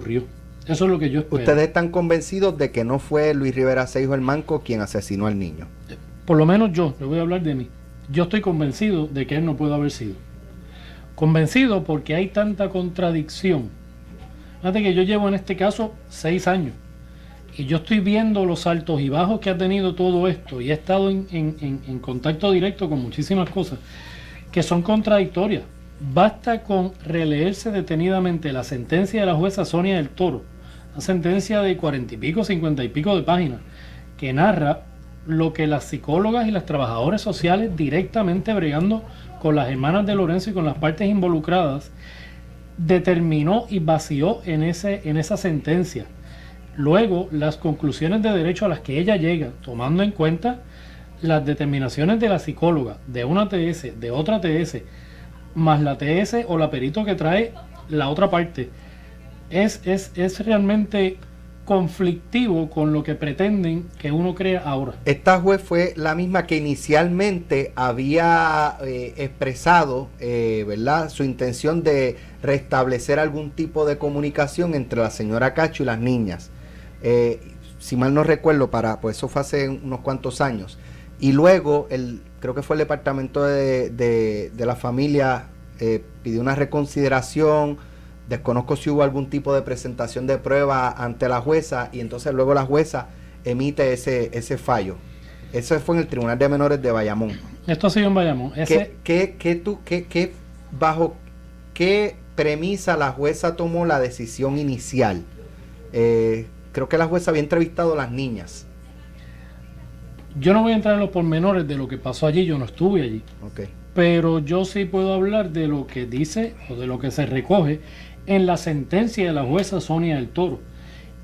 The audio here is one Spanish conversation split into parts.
ocurrió. Eso es lo que yo espero. ¿Ustedes están convencidos de que no fue Luis Rivera Seijo el Manco quien asesinó al niño? Por lo menos yo, le voy a hablar de mí. Yo estoy convencido de que él no pudo haber sido. Convencido porque hay tanta contradicción. Fíjate que yo llevo en este caso 6 años. Y yo estoy viendo los altos y bajos que ha tenido todo esto. Y he estado en contacto directo con muchísimas cosas que son contradictorias. Basta con releerse detenidamente la sentencia de la jueza Sonia del Toro. Una sentencia de 40 y pico, 50 y pico de páginas. Que narra lo que las psicólogas y las trabajadoras sociales directamente bregando con las hermanas de Lorenzo y con las partes involucradas determinó y vació en esa sentencia. Luego, las conclusiones de derecho a las que ella llega, tomando en cuenta las determinaciones de la psicóloga, de una TS, de otra TS, más la TS o la perito que trae la otra parte, es realmente conflictivo con lo que pretenden que uno crea ahora. Esta juez fue la misma que inicialmente había expresado, ¿verdad?, su intención de restablecer algún tipo de comunicación entre la señora Cacho y las niñas. Si mal no recuerdo, pues eso fue hace unos cuantos años. Y luego, creo que fue el departamento de la familia, pidió una reconsideración. Desconozco si hubo algún tipo de presentación de prueba ante la jueza y entonces luego la jueza emite ese fallo. Eso fue en el Tribunal de Menores de Bayamón. Esto ha sido en Bayamón. ¿Bajo qué premisa la jueza tomó la decisión inicial? Creo que la jueza había entrevistado a las niñas. Yo no voy a entrar en los pormenores de lo que pasó allí, yo no estuve allí. Okay. Pero yo sí puedo hablar de lo que dice o de lo que se recoge en la sentencia de la jueza Sonia del Toro.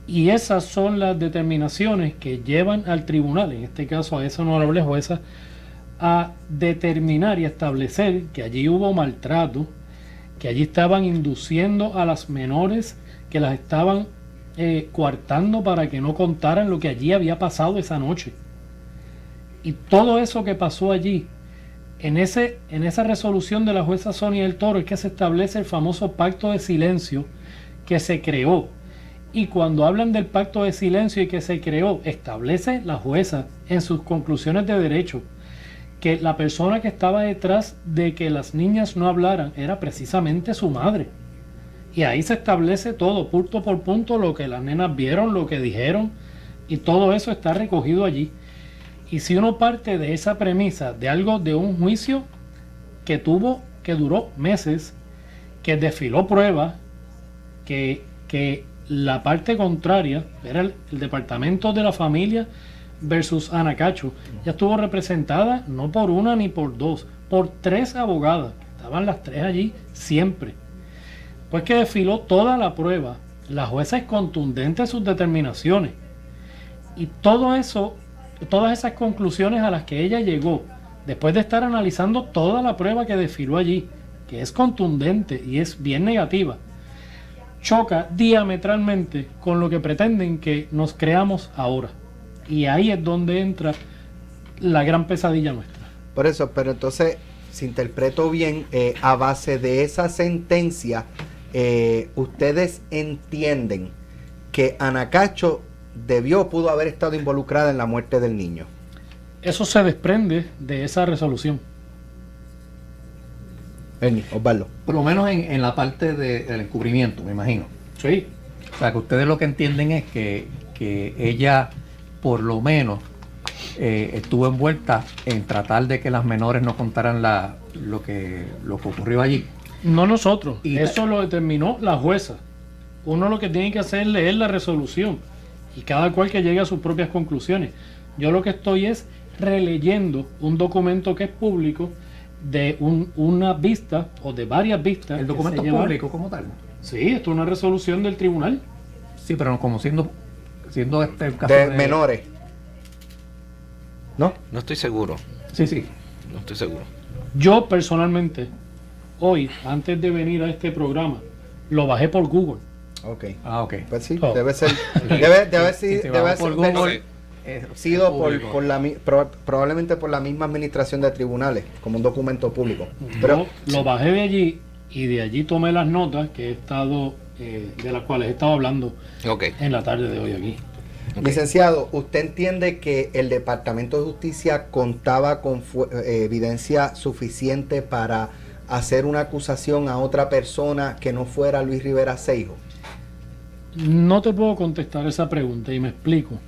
Y esas son las determinaciones que llevan al tribunal, en este caso a esa honorable jueza, a determinar y establecer que allí hubo maltrato, que allí estaban induciendo a las menores, que las estaban coartando para que no contaran lo que allí había pasado esa noche. Y todo eso que pasó allí, en esa resolución de la jueza Sonia del Toro, es que se establece el famoso pacto de silencio que se creó. Y cuando hablan del pacto de silencio y que se creó, establece la jueza en sus conclusiones de derecho que la persona que estaba detrás de que las niñas no hablaran era precisamente su madre. Y ahí se establece todo, punto por punto, lo que las nenas vieron, lo que dijeron, y todo eso está recogido allí. Y si uno parte de esa premisa, de un juicio que duró meses, que desfiló pruebas, que la parte contraria era el departamento de la familia versus Ana Cacho, ya estuvo representada no por una ni por dos, por 3 abogadas, estaban las 3 allí siempre. Pues que desfiló toda la prueba, la jueza es contundente en sus determinaciones, y todo eso, todas esas conclusiones a las que ella llegó, después de estar analizando toda la prueba que desfiló allí, que es contundente y es bien negativa, choca diametralmente con lo que pretenden que nos creamos ahora. Y ahí es donde entra la gran pesadilla nuestra. Por eso, pero entonces, si interpreto bien, a base de esa sentencia, ustedes entienden que Ana Cacho debió o pudo haber estado involucrada en la muerte del niño. Eso se desprende de esa resolución. Osvaldo. Por lo menos en la parte del encubrimiento, me imagino. Sí. O sea, que ustedes lo que entienden es que ella, por lo menos, estuvo envuelta en tratar de que las menores no contaran lo que ocurrió allí. No nosotros. Eso lo determinó la jueza. Uno lo que tiene que hacer es leer la resolución y cada cual que llegue a sus propias conclusiones. Yo lo que estoy es releyendo un documento que es público de una vista o de varias vistas. ¿El documento público como tal? Sí, esto es una resolución del tribunal. Sí, pero como siendo este el caso de menores. ¿No? No estoy seguro. Sí. No estoy seguro. Yo personalmente, hoy, antes de venir a este programa, lo bajé por Google. Ok. Ok. Pues sí, Oh. debe ser. Debe por Google, sido probablemente por la misma administración de tribunales, como un documento público. Pero lo bajé de allí y de allí tomé las notas que he estado, de las cuales he estado hablando en la tarde de hoy aquí. Licenciado, ¿usted entiende que el Departamento de Justicia contaba con evidencia suficiente para hacer una acusación a otra persona que no fuera Luis Rivera Seijo? No te puedo contestar esa pregunta y me explico.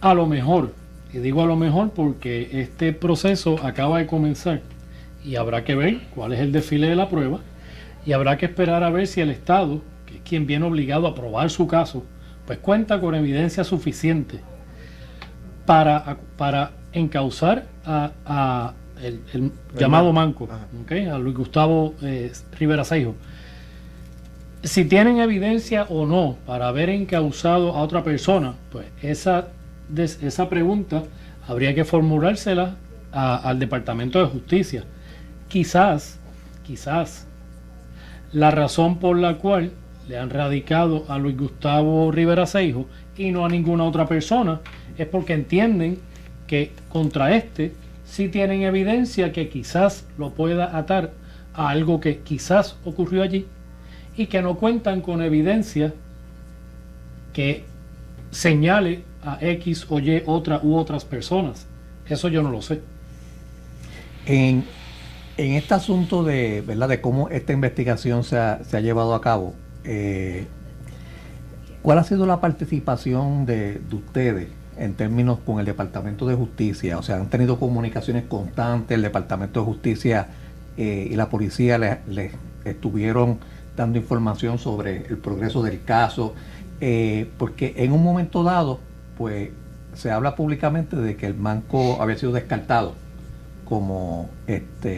A lo mejor, y digo a lo mejor porque este proceso acaba de comenzar y habrá que ver cuál es el desfile de la prueba y habrá que esperar a ver si el Estado, que es quien viene obligado a probar su caso, pues cuenta con evidencia suficiente para encausar a el llamado manco, ¿okay? A Luis Gustavo Rivera Seijo. Si tienen evidencia o no para haber encausado a otra persona, pues esa pregunta habría que formulársela al Departamento de Justicia. Quizás la razón por la cual le han radicado a Luis Gustavo Rivera Seijo y no a ninguna otra persona es porque entienden que contra sí tienen evidencia que quizás lo pueda atar a algo que quizás ocurrió allí y que no cuentan con evidencia que señale a X o Y otras personas. Eso yo no lo sé. En este asunto de, ¿verdad?, de cómo esta investigación se ha llevado a cabo, ¿cuál ha sido la participación de ustedes en términos con el Departamento de Justicia? O sea, ¿han tenido comunicaciones constantes? ¿El Departamento de Justicia y la policía les estuvieron dando información sobre el progreso del caso? Porque en un momento dado, pues, se habla públicamente de que el manco había sido descartado como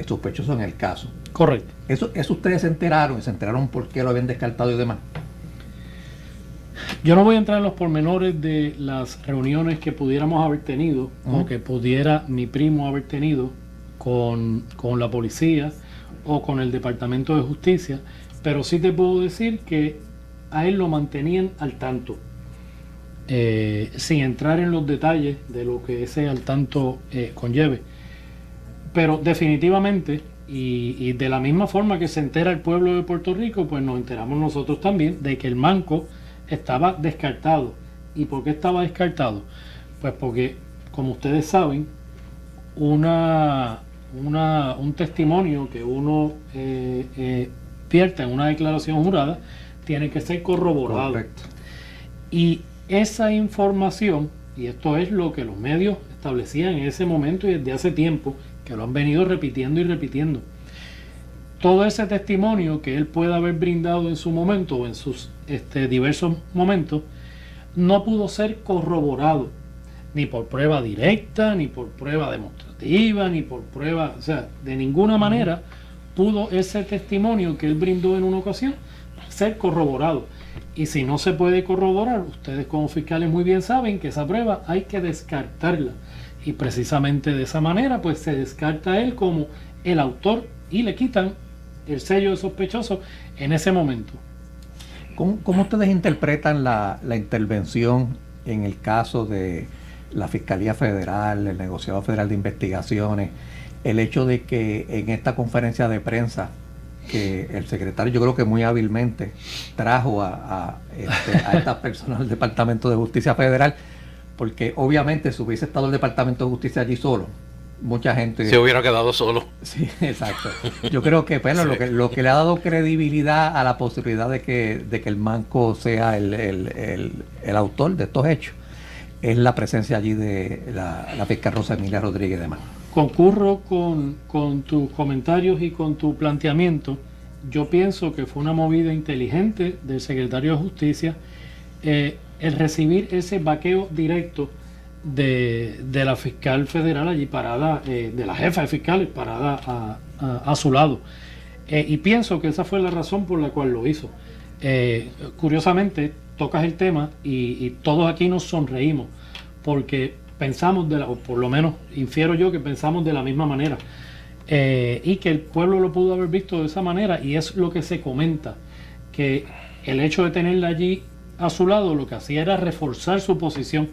sospechoso en el caso. Correcto. Eso ustedes se enteraron por qué lo habían descartado y demás. Yo no voy a entrar en los pormenores de las reuniones que pudiéramos haber tenido o que pudiera mi primo haber tenido con la policía o con el Departamento de Justicia, pero sí te puedo decir que a él lo mantenían al tanto, sin entrar en los detalles de lo que ese al tanto conlleve. Pero definitivamente, y de la misma forma que se entera el pueblo de Puerto Rico, pues nos enteramos nosotros también de que el manco estaba descartado. ¿Y por qué estaba descartado? Pues porque, como ustedes saben, un testimonio que uno vierta en una declaración jurada tiene que ser corroborado. Correcto. Y esa información, y esto es lo que los medios establecían en ese momento y desde hace tiempo, que lo han venido repitiendo y repitiendo, todo ese testimonio que él pueda haber brindado en su momento o en sus diversos momentos no pudo ser corroborado ni por prueba directa, ni por prueba demostrativa, ni por prueba, o sea, de ninguna manera pudo ese testimonio que él brindó en una ocasión ser corroborado. Y si no se puede corroborar, ustedes como fiscales muy bien saben que esa prueba hay que descartarla. Y precisamente de esa manera pues se descarta a él como el autor y le quitan el sello de sospechoso en ese momento. ¿Cómo ustedes interpretan la intervención en el caso de la Fiscalía Federal, el Negociado Federal de Investigaciones, el hecho de que en esta conferencia de prensa que el secretario, yo creo que muy hábilmente, trajo a estas personas del Departamento de Justicia Federal, porque obviamente si hubiese estado el Departamento de Justicia allí solo, mucha gente se hubiera quedado solo. Sí, exacto. Yo creo que bueno, sí, lo que le ha dado credibilidad a la posibilidad de que el manco sea el autor de estos hechos es la presencia allí de la fiscal Rosa Emilia Rodríguez de Mar. Concurro con tus comentarios y con tu planteamiento. Yo pienso que fue una movida inteligente del secretario de Justicia el recibir ese vaqueo directo de la fiscal federal allí parada, de la jefa de fiscales parada a su lado. Y pienso que esa fue la razón por la cual lo hizo. Curiosamente, tocas el tema y todos aquí nos sonreímos porque pensamos, o por lo menos infiero yo que pensamos de la misma manera. Y que el pueblo lo pudo haber visto de esa manera y es lo que se comenta, que el hecho de tenerla allí a su lado lo que hacía era reforzar su posición.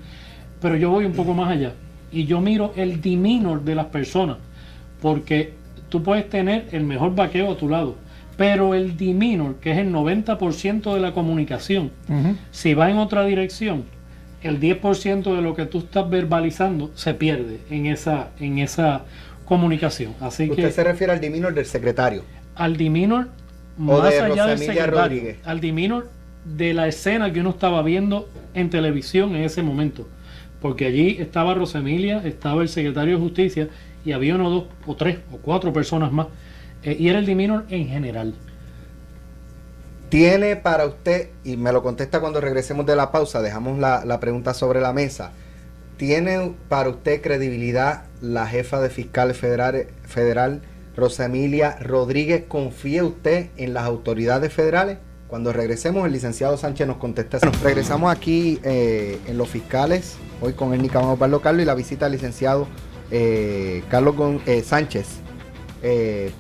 Pero yo voy un poco más allá y yo miro el demeanor de las personas, porque tú puedes tener el mejor vaqueo a tu lado, pero el demeanor, que es el 90% de la comunicación, si va en otra dirección, el 10% de lo que tú estás verbalizando se pierde en esa comunicación. Así ¿Usted que se refiere al demeanor del secretario? al demeanor, ¿O más de allá del Rosemilia secretario, Rodríguez? al demeanor de la escena que uno estaba viendo en televisión en ese momento. Porque allí estaba Rosemilia, estaba el secretario de Justicia y había 1, 2 o 3 o 4 personas más. Y era el demeanor en general. ¿Tiene para usted, y me lo contesta cuando regresemos de la pausa, dejamos la pregunta sobre la mesa, ¿tiene para usted credibilidad la jefa de fiscales federal Rosemilia Rodríguez? ¿Confía usted en las autoridades federales? Cuando regresemos, el licenciado Sánchez nos contesta. Nos regresamos aquí en los fiscales, hoy con Ernica Vamos Pablo Carlos y la visita del licenciado Carlos Sánchez,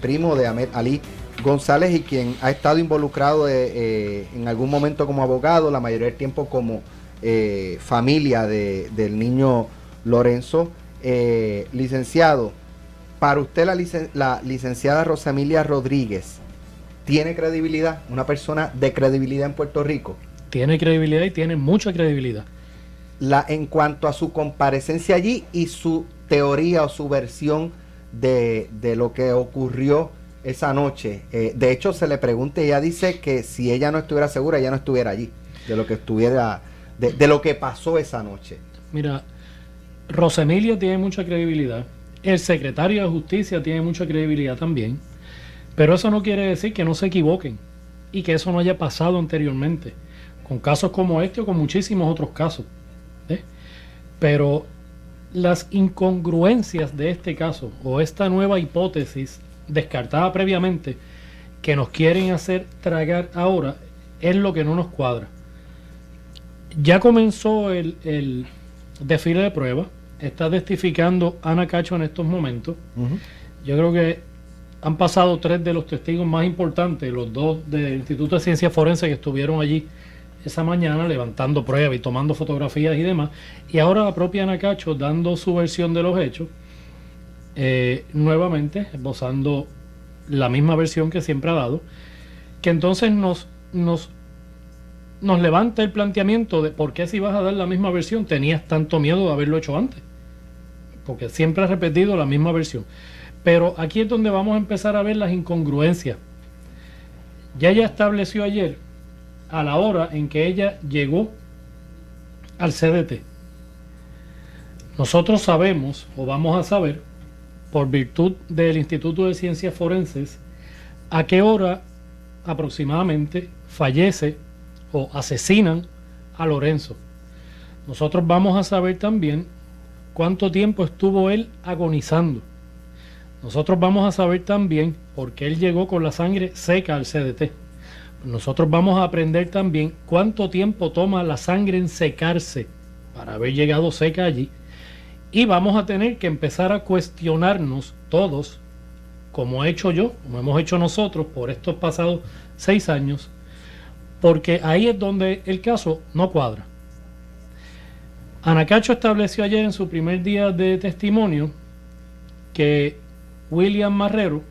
primo de Ahmed Ali González, y quien ha estado involucrado en algún momento como abogado, la mayoría del tiempo como familia del niño Lorenzo. Licenciado, para usted la licenciada Rosemilia Rodríguez ¿tiene credibilidad? ¿Una persona de credibilidad en Puerto Rico? Tiene credibilidad y tiene mucha credibilidad. En cuanto a su comparecencia allí y su teoría o su versión de lo que ocurrió esa noche. De hecho, se le pregunta y ella dice que si ella no estuviera segura, ella no estuviera allí, de lo que estuviera, de lo que pasó esa noche. Mira, Rosemilia tiene mucha credibilidad, el secretario de Justicia tiene mucha credibilidad también, pero eso no quiere decir que no se equivoquen y que eso no haya pasado anteriormente, con casos como este o con muchísimos otros casos. Pero las incongruencias de este caso o esta nueva hipótesis descartada previamente que nos quieren hacer tragar ahora es lo que no nos cuadra. Ya comenzó el desfile de pruebas, está testificando Ana Cacho en estos momentos. Yo creo que han pasado 3 de los testigos más importantes, los 2 del Instituto de Ciencias Forenses que estuvieron allí esa mañana levantando pruebas y tomando fotografías y demás, y ahora la propia Ana Cacho dando su versión de los hechos, nuevamente esbozando la misma versión que siempre ha dado, que entonces nos levanta el planteamiento de por qué si vas a dar la misma versión tenías tanto miedo de haberlo hecho antes, porque siempre has repetido la misma versión. Pero aquí es donde vamos a empezar a ver las incongruencias. Ya ella estableció ayer, a la hora en que ella llegó al CDT, nosotros sabemos, o vamos a saber, por virtud del Instituto de Ciencias Forenses, a qué hora aproximadamente fallece o asesinan a Lorenzo. Nosotros vamos a saber también cuánto tiempo estuvo él agonizando. Nosotros vamos a saber también por qué él llegó con la sangre seca al CDT. Nosotros vamos a aprender también cuánto tiempo toma la sangre en secarse para haber llegado seca allí. Y vamos a tener que empezar a cuestionarnos todos, como he hecho yo, como hemos hecho nosotros por estos pasados 6 años, porque ahí es donde el caso no cuadra. Ana Cacho estableció ayer en su primer día de testimonio que William Marrero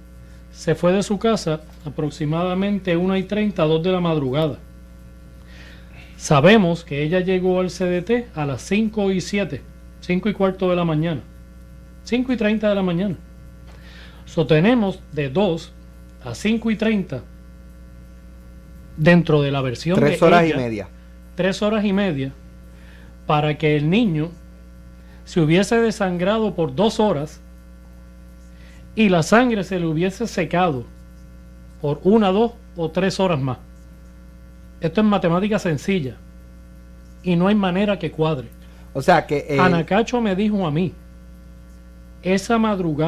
se fue de su casa aproximadamente 1:30, 2 de la madrugada. Sabemos que ella llegó al CDT a las 5:07, 5:15 de la mañana, 5:30 de la mañana. Tenemos de 2 a 5:30 dentro de la versión 3 de horas ella, y media. 3 horas y media para que el niño se hubiese desangrado por 2 horas y la sangre se le hubiese secado por 1, 2 o 3 horas más. Esto es matemática sencilla y no hay manera que cuadre. O sea que Ana Cacho me dijo a mí esa mañana,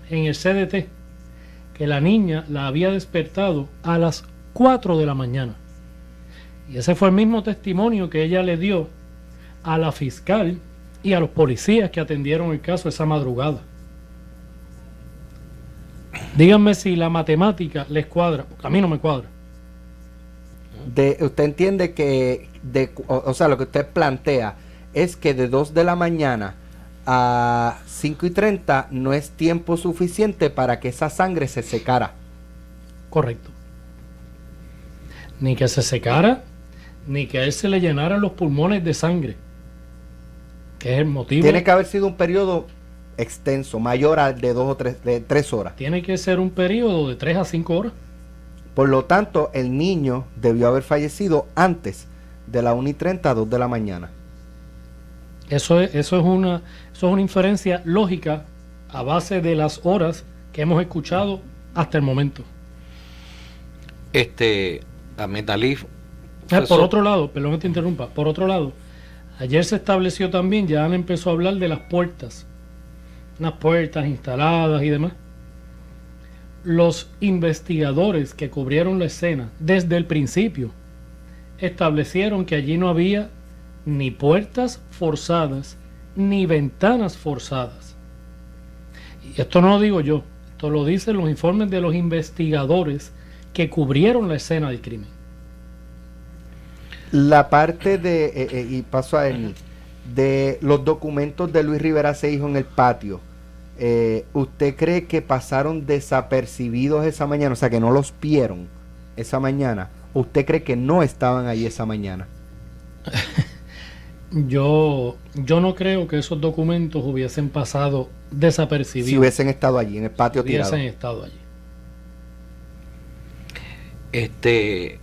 en el CDT, que la niña la había despertado a las 4 de la mañana. Y ese fue el mismo testimonio que ella le dio a la fiscal y a los policías que atendieron el caso esa madrugada. Díganme si la matemática les cuadra, porque a mí no me cuadra. usted entiende que, o sea, lo que usted plantea es que de 2 de la mañana a 5:30 no es tiempo suficiente para que esa sangre se secara. Correcto. Ni que se secara, ni que a él se le llenaran los pulmones de sangre, que es el motivo. Tiene que haber sido un periodo extenso, mayor al de 2 o 3, de 3 horas. Tiene que ser un periodo de 3 a 5 horas. Por lo tanto, el niño debió haber fallecido antes de la 1:30 a 2 de la mañana. Eso es una inferencia lógica a base de las horas que hemos escuchado hasta el momento. Ahmed Ali. Por otro lado, perdón que te interrumpa, por otro lado, ayer se estableció también, ya han empezado a hablar de las puertas, unas puertas instaladas y demás. Los investigadores que cubrieron la escena desde el principio establecieron que allí no había ni puertas forzadas ni ventanas forzadas. Y esto no lo digo yo, esto lo dicen los informes de los investigadores que cubrieron la escena del crimen. La parte de, y paso a él, de los documentos de Luis Rivera Seijo en el patio, ¿usted cree que pasaron desapercibidos esa mañana? O sea, que no los vieron esa mañana. ¿Usted cree que no estaban ahí esa mañana? Yo no creo que esos documentos hubiesen pasado desapercibidos. Si hubiesen estado allí, en el patio tirado. Hubiesen estado allí.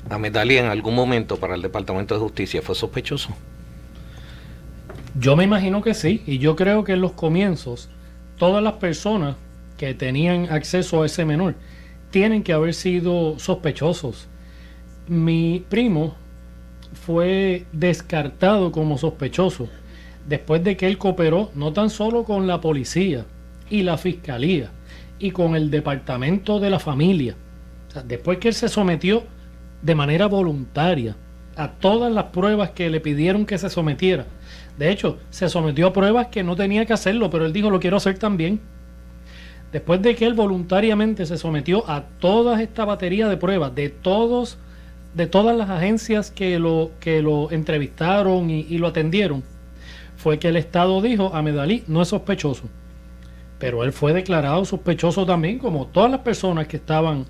Ahmed Ali en algún momento para el Departamento de Justicia fue sospechoso. Yo me imagino que sí, y yo creo que en los comienzos todas las personas que tenían acceso a ese menor tienen que haber sido sospechosos. Mi primo fue descartado como sospechoso después de que él cooperó no tan solo con la policía y la fiscalía y con el departamento de la familia. O sea, después que él se sometió de manera voluntaria a todas las pruebas que le pidieron que se sometiera. De hecho, se sometió a pruebas que no tenía que hacerlo, pero él dijo, lo quiero hacer también. Después de que él voluntariamente se sometió a toda esta batería de pruebas de todas las agencias que lo entrevistaron y lo atendieron, fue que el Estado dijo, Ahmed Ali no es sospechoso. Pero él fue declarado sospechoso también, como todas las personas que estaban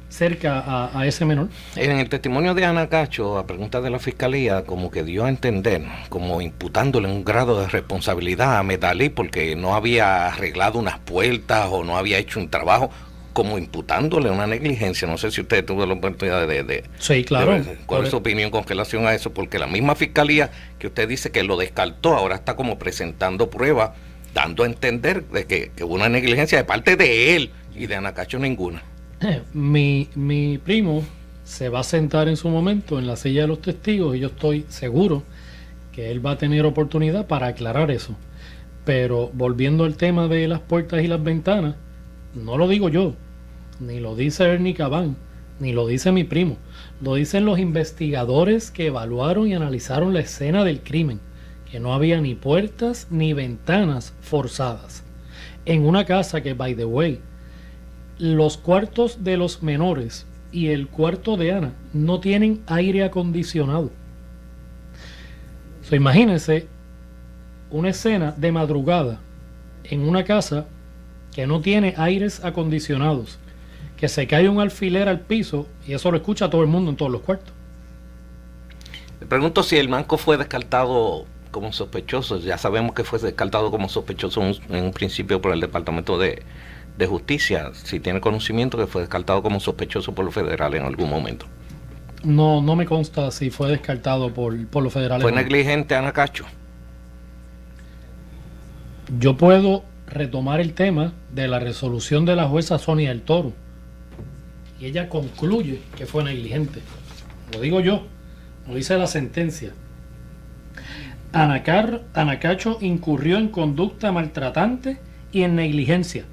cerca a ese menor. En el testimonio de Ana Cacho, a pregunta de la fiscalía, como que dio a entender, como imputándole un grado de responsabilidad a Ahmed Ali porque no había arreglado unas puertas o no había hecho un trabajo, como imputándole una negligencia. No sé si usted tuvo la oportunidad de sí, claro. ¿Cuál es su opinión con relación a eso? Porque la misma fiscalía que usted dice que lo descartó, ahora está como presentando pruebas, dando a entender de que hubo una negligencia de parte de él y de Ana Cacho ninguna. Mi primo se va a sentar en su momento en la silla de los testigos y yo estoy seguro que él va a tener oportunidad para aclarar eso. Pero volviendo al tema de las puertas y las ventanas, no lo digo yo, ni lo dice Ernie Cabán, ni lo dice mi primo, lo dicen los investigadores que evaluaron y analizaron la escena del crimen, que no había ni puertas ni ventanas forzadas. En una casa que, by the way, los cuartos de los menores y el cuarto de Ana no tienen aire acondicionado. Imagínense una escena de madrugada en una casa que no tiene aires acondicionados, que se cae un alfiler al piso y eso lo escucha todo el mundo en todos los cuartos. Le pregunto si el manco fue descartado como sospechoso. Ya sabemos que fue descartado como sospechoso en un principio por el Departamento de Justicia. Si tiene conocimiento que fue descartado como sospechoso por los federales en algún momento. No me consta si fue descartado por los federales. ¿Fue negligente Ana Cacho? Yo puedo retomar el tema de la resolución de la jueza Sonia del Toro y ella concluye que fue negligente. Lo digo yo, lo dice la sentencia. Ana Cacho incurrió en conducta maltratante y en negligencia.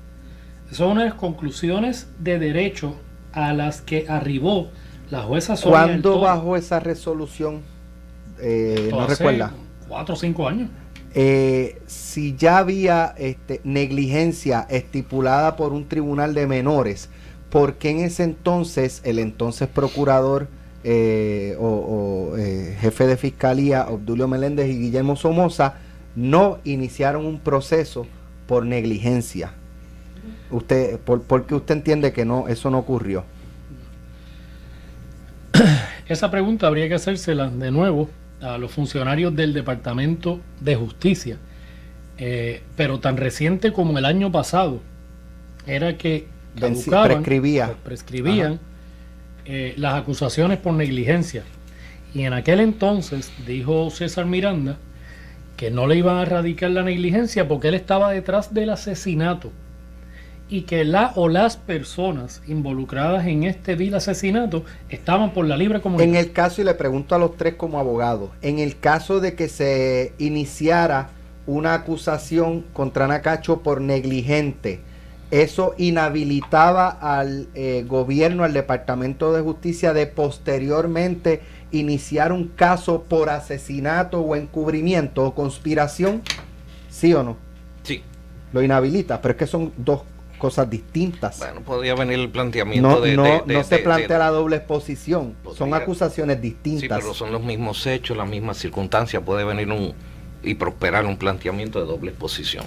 Esas son unas conclusiones de derecho a las que arribó la jueza Sonia del Toro. ¿Cuándo bajó esa resolución? ¿No recuerda? 4 o 5 años. Si ya había negligencia estipulada por un tribunal de menores, ¿por qué en ese entonces el entonces procurador jefe de fiscalía Obdulio Meléndez y Guillermo Somoza no iniciaron un proceso por negligencia. ¿Por qué usted entiende que eso no ocurrió? Esa pregunta habría que hacérsela de nuevo a los funcionarios del Departamento de Justicia. Pero tan reciente como el año pasado era que prescribían las acusaciones por negligencia. Y en aquel entonces dijo César Miranda que no le iban a radicar la negligencia porque él estaba detrás del asesinato y que las personas involucradas en este vil asesinato estaban por la libre comunicación. En el caso, y le pregunto a los tres como abogados, en el caso de que se iniciara una acusación contra Ana Cacho por negligente, ¿eso inhabilitaba al gobierno, al Departamento de Justicia, de posteriormente iniciar un caso por asesinato o encubrimiento o conspiración? ¿Sí o no? Sí. Lo inhabilita, pero es que son dos cosas distintas. Bueno, podría venir el planteamiento no se plantea la doble exposición, son acusaciones distintas. Sí, pero son los mismos hechos, las mismas circunstancias, puede venir y prosperar un planteamiento de doble exposición,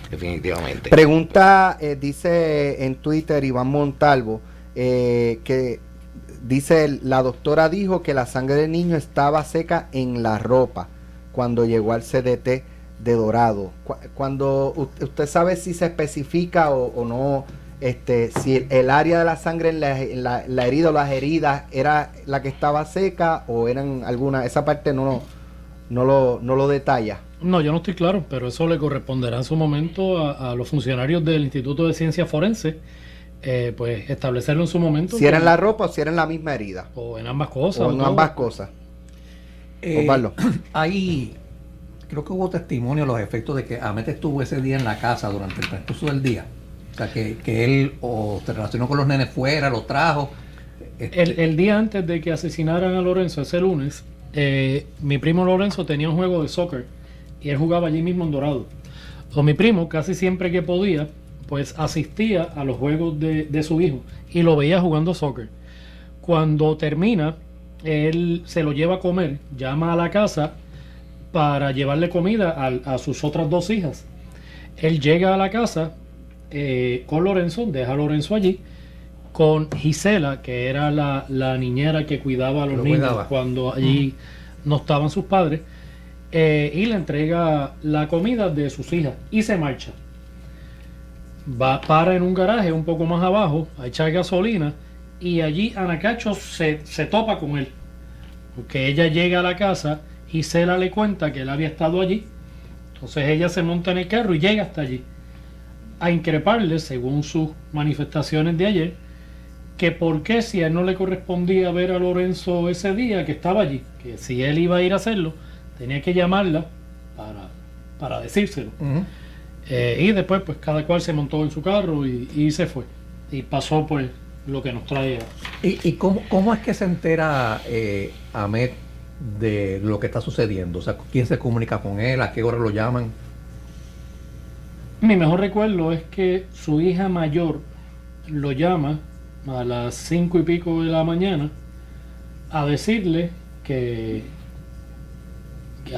definitivamente. Pregunta, dice en Twitter Iván Montalvo, que dice, la doctora dijo que la sangre del niño estaba seca en la ropa cuando llegó al CDT de Dorado. Cuando usted sabe si se especifica o no, si el área de la sangre en la herida o las heridas era la que estaba seca o eran alguna, esa parte no lo detalla. No, yo no estoy claro, pero eso le corresponderá en su momento a los funcionarios del Instituto de Ciencias Forenses, pues establecerlo en su momento. Si era en la ropa o si era en la misma herida. O en ambas cosas. O en ambas cosas. Osvaldo. Ahí creo que hubo testimonio a los efectos de que Ahmed estuvo ese día en la casa durante el transcurso del día. O sea, que él o se relacionó con los nenes fuera, los trajo. El día antes de que asesinaran a Lorenzo, ese lunes, mi primo Lorenzo tenía un juego de soccer y él jugaba allí mismo en Dorado. Mi primo, casi siempre que podía, pues asistía a los juegos de su hijo y lo veía jugando soccer. Cuando termina, él se lo lleva a comer, llama a la casa para llevarle comida a sus otras dos hijas. Él llega a la casa con Lorenzo, deja a Lorenzo allí, con Gisela, que era la niñera que cuidaba a los niños cuando allí no estaban sus padres, y le entrega la comida de sus hijas y se marcha. Para en un garaje un poco más abajo a echar gasolina y allí Ana Cacho se topa con él, porque ella llega a la casa, Gisela le cuenta que él había estado allí, entonces ella se monta en el carro y llega hasta allí a increparle, según sus manifestaciones de ayer, que por qué si a él no le correspondía ver a Lorenzo ese día que estaba allí, que si él iba a ir a hacerlo tenía que llamarla para decírselo. Y después pues cada cual se montó en su carro y se fue y pasó pues lo que nos trae. ¿Y cómo es que se entera Ahmed de lo que está sucediendo? O sea, ¿quién se comunica con él? ¿A qué hora lo llaman? Mi mejor recuerdo es que su hija mayor lo llama a las 5 y pico de la mañana a decirle que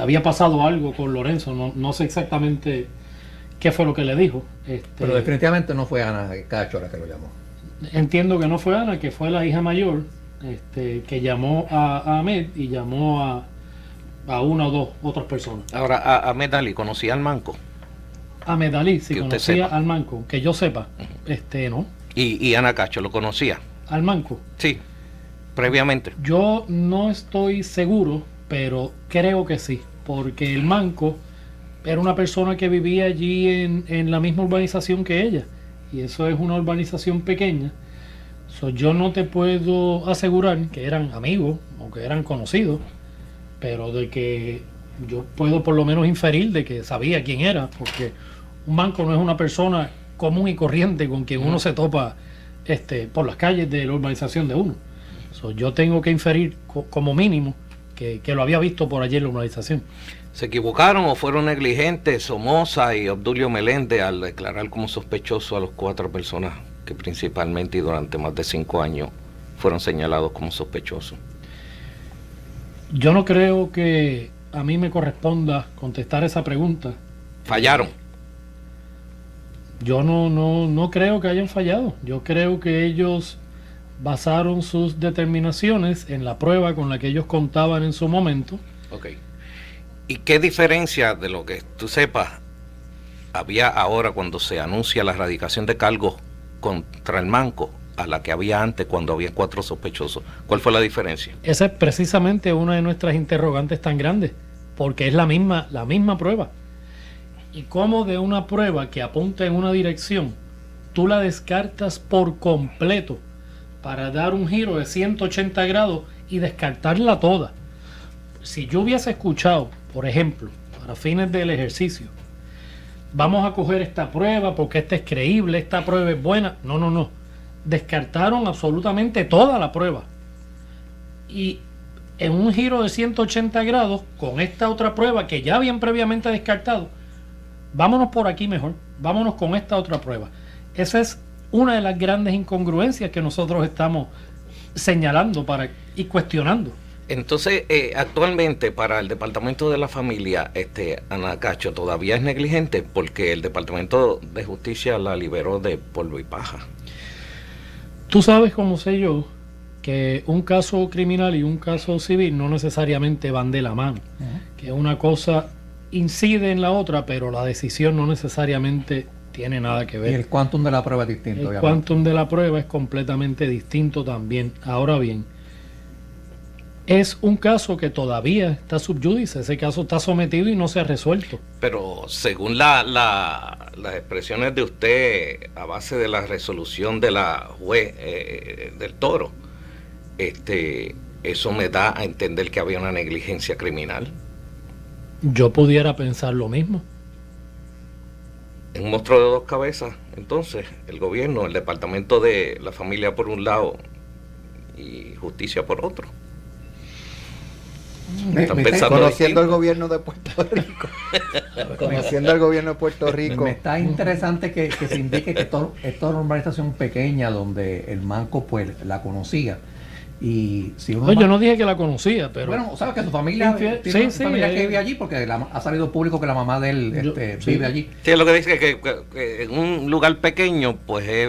había pasado algo con Lorenzo. No sé exactamente qué fue lo que le dijo. Pero definitivamente no fue Ana Cacho la que lo llamó. Entiendo que no fue Ana, que fue la hija mayor que llamó a Ahmed y llamó a una o dos otras personas. Ahora, a Ahmed Ali, ¿conocía al manco? Ahmed Ali, si conocía al manco, que yo sepa, no. ¿Y Ana Cacho lo conocía? ¿Al manco? Sí, previamente. Yo no estoy seguro, pero creo que sí, porque el manco era una persona que vivía allí en la misma urbanización que ella, y eso es una urbanización pequeña. Yo no te puedo asegurar que eran amigos o que eran conocidos, pero de que yo puedo por lo menos inferir de que sabía quién era, porque un manco no es una persona común y corriente con quien uno se topa por las calles de la urbanización de uno. Yo tengo que inferir como mínimo que lo había visto por allí en la urbanización. ¿Se equivocaron o fueron negligentes Somoza y Obdulio Meléndez al declarar como sospechoso a los 4 personas que principalmente y durante más de 5 años fueron señalados como sospechosos? Yo no creo que a mí me corresponda contestar esa pregunta, Fallaron. yo no creo que hayan fallado. Yo creo que ellos basaron sus determinaciones en la prueba con la que ellos contaban en su momento. Ok. ¿Y qué diferencia de lo que tú sepas había ahora cuando se anuncia la erradicación de cargos contra el Manco a la que había antes cuando había 4 sospechosos? ¿Cuál fue la diferencia? Esa es precisamente una de nuestras interrogantes tan grandes, porque es la misma prueba. Y cómo de una prueba que apunta en una dirección, tú la descartas por completo para dar un giro de 180 grados y descartarla toda. Si yo hubiese escuchado, por ejemplo, para fines del ejercicio, vamos a coger esta prueba porque esta es creíble, esta prueba es buena. No. Descartaron absolutamente toda la prueba. Y en un giro de 180 grados, con esta otra prueba que ya habían previamente descartado, vámonos por aquí mejor, vámonos con esta otra prueba. Esa es una de las grandes incongruencias que nosotros estamos señalando y cuestionando. Entonces, actualmente para el Departamento de la Familia, Ana Cacho todavía es negligente porque el Departamento de Justicia la liberó de polvo y paja. Tú sabes, como sé yo, que un caso criminal y un caso civil no necesariamente van de la mano. Que una cosa incide en la otra, pero la decisión no necesariamente tiene nada que ver. Y el quantum de la prueba es distinto, El obviamente. quantum de la prueba es completamente distinto también. Ahora bien, es un caso que todavía está sub judice. Ese caso está sometido y no se ha resuelto. Pero según las expresiones de usted, a base de la resolución de la juez del Toro, eso me da a entender que había una negligencia criminal. Yo pudiera pensar lo mismo. En un monstruo de 2 cabezas, entonces, el gobierno, el Departamento de la Familia por un lado y Justicia por otro. Están pensando Conociendo el distinto. gobierno de Puerto Rico. Conociendo el gobierno de Puerto Rico. Me está interesante que se indique que esta es una urbanización pequeña donde el Manco pues la conocía. Y si uno Yo no dije que la conocía, pero bueno, sabes que su familia Sí, tiene una sí, familia que vive allí porque ha salido público que la mamá de él sí. vive allí. Sí, es lo que dice que en un lugar pequeño, pues es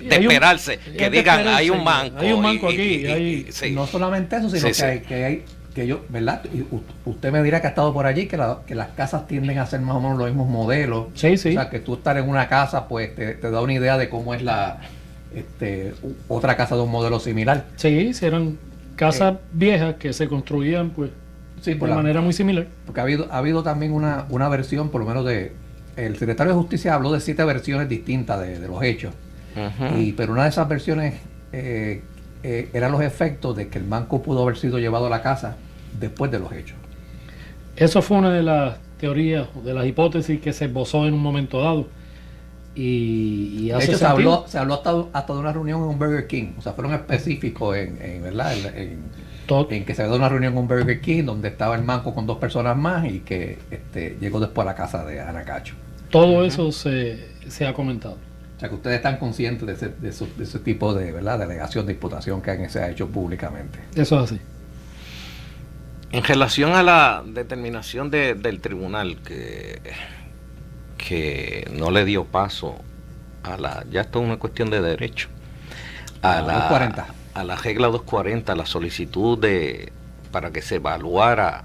de hay un- esperarse, es que de digan, esperarse. hay un manco. Hay un manco aquí, sí. No solamente eso, sino Sí, sí. que yo, ¿verdad? Y usted me dirá que ha estado por allí, que las casas tienden a ser más o menos los mismos modelos. Sí. O sea, que tú estar en una casa, pues te da una idea de cómo es otra casa de un modelo similar. sí, eran casas viejas que se construían pues Sí, de manera muy similar. Porque ha habido también una versión, por lo menos el secretario de Justicia habló de 7 versiones distintas de los hechos. Ujú. Pero una de esas versiones eran los efectos de que el Manco pudo haber sido llevado a la casa después de los hechos. Eso fue una de las teorías, de las hipótesis que se esbozó en un momento dado. Y De hace hecho, sentido. se habló hasta de una reunión en un Burger King. O sea, fueron específicos ¿verdad? En que se dio una reunión en un Burger King donde estaba el Manco con 2 personas más y que llegó después a la casa de Ana Cacho. Todo eso se ha comentado. O sea, que ustedes están conscientes de ese tipo de, ¿verdad?, de alegación, de imputación que se ha hecho públicamente. Eso es así. En relación a la determinación del tribunal que no le dio paso ya esto es una cuestión de derecho, a la 240. A la regla 240, la solicitud para que se evaluara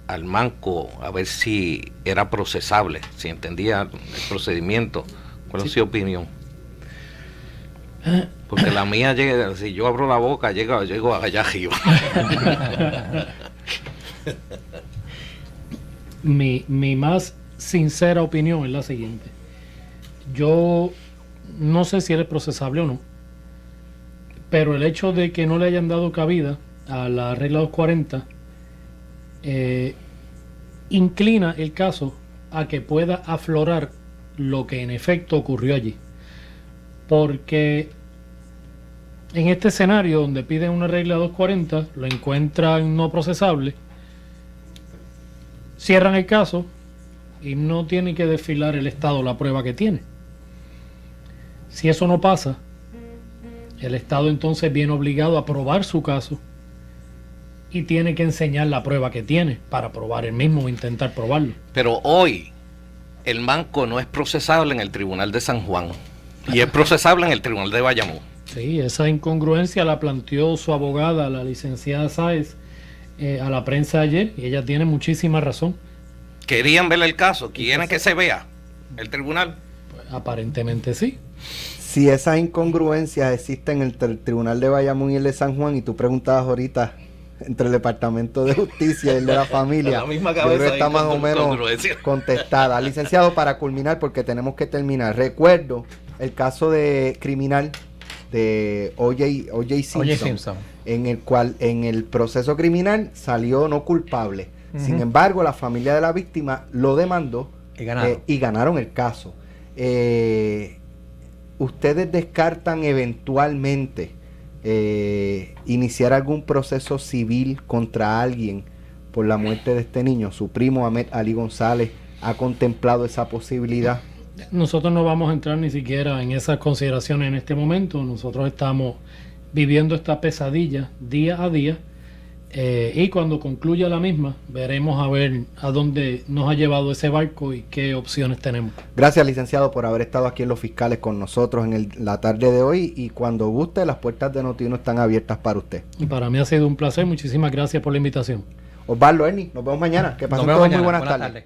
al Manco a ver si era procesable, si entendía el procedimiento. ¿Cuál es su opinión? Porque la mía llega, si yo abro la boca, llego allá arriba. Mi más sincera opinión es la siguiente. Yo no sé si él es procesable o no, pero el hecho de que no le hayan dado cabida a la regla 240 inclina el caso a que pueda aflorar lo que en efecto ocurrió allí. Porque en este escenario donde piden una regla 240, lo encuentran no procesable, cierran el caso y no tiene que desfilar el Estado la prueba que tiene. Si eso no pasa, el Estado entonces viene obligado a probar su caso y tiene que enseñar la prueba que tiene para probar el mismo o intentar probarlo. Pero hoy el manco no es procesable en el Tribunal de San Juan y es procesable en el Tribunal de Bayamón. Sí, esa incongruencia la planteó su abogada, la licenciada Sáez, a la prensa ayer, y ella tiene muchísima razón. ¿Querían ver el caso? ¿Quieren que se vea el tribunal? Pues, aparentemente sí. Si esas incongruencias existen entre el Tribunal de Bayamón y el de San Juan, y tú preguntabas ahorita entre el Departamento de Justicia y el de la familia, La misma yo cabeza creo que está hay más o menos incongruencia. contestada. Licenciado, para culminar, porque tenemos que terminar, recuerdo el caso de criminal de O.J. Simpson, en el cual en el proceso criminal salió no culpable. Sin embargo, la familia de la víctima lo demandó y ganaron el caso. ¿Ustedes descartan eventualmente iniciar algún proceso civil contra alguien por la muerte de este niño? Su primo Ahmed Ali González ha contemplado esa posibilidad. Nosotros no vamos a entrar ni siquiera en esas consideraciones en este momento. Nosotros estamos viviendo esta pesadilla día a día, y cuando concluya la misma veremos a ver a dónde nos ha llevado ese barco y qué opciones tenemos. Gracias, licenciado, por haber estado aquí en Los Fiscales con nosotros en la tarde de hoy, y cuando guste las puertas de Noti1 están abiertas para usted. Y para mí ha sido un placer. Muchísimas gracias por la invitación. Osvaldo, Ernie, nos vemos mañana. Que pasen todos muy buenas tardes.